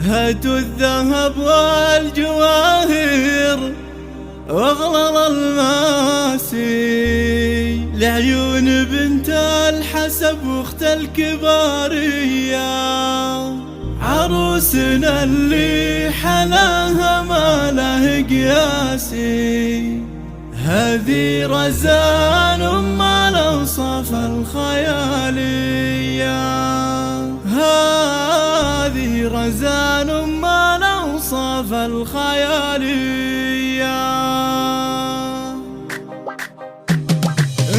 هاتوا الذهب والجواهر واغلى الماسي لعيون بنت الحسب واخت الكبارية، عروسنا اللي حلاها ما له قياسي. هذه رزان ما الأوصاف الخيالية، هذه رزان ما الأوصاف الخيالية.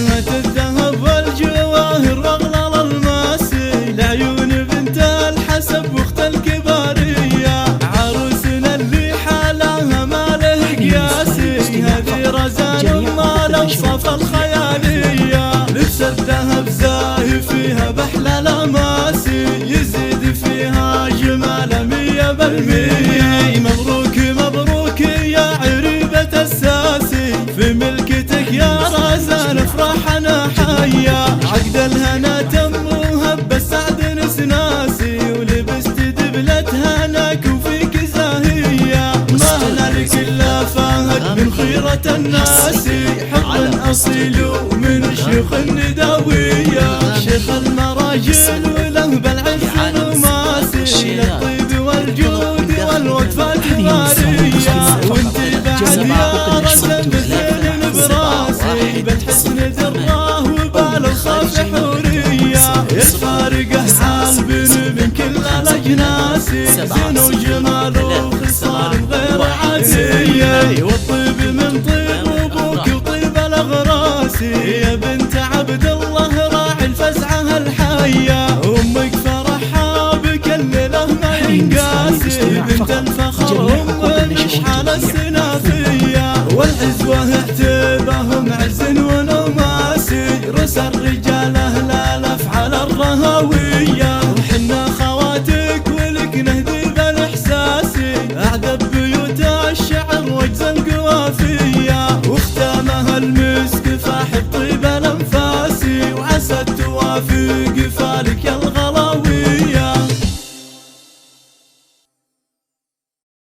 هات الذهب والجواهر واغلى الماسي لعيون بنت الحسب واخت الكبارية، عروسنا اللي حالها ما له قياسي. هذه رزان ما الأوصاف الخيالية، لبس الذهب زاهي فيها بحلى الأماسي، يزيد فيها جمال 100%. مبروك مبروك يا عريبة الساسي، في ملكتك يا رزان افرحنا حيا. عقد الهنا تم وهب السعد نسناسي، ولبست دبلة هناك وفيك زاهية. ما لك الا فهد من خيرة الناس، حب اصيل ومن الشيوخ النداوية. شيخ المراجل وله بالعز نماسي، للطيب والجود والوقفات غالية. وانت بعد يا رزان بزين براسي، بالحسن دراه وبالاوصاف حورية. الفارقه حال من كل الاجناس، زين وجمال وخصال غير عادية. والطيب من طيب ابوك وطيب الاغراس، يا بنت عبد الله راعي الفزعه الحيه. امك فرحها بك الليله ما ينقاسي، بنت الفخر ام الاشحال السنافيه. والعزوه اعتباهم عز ونماسي، رسل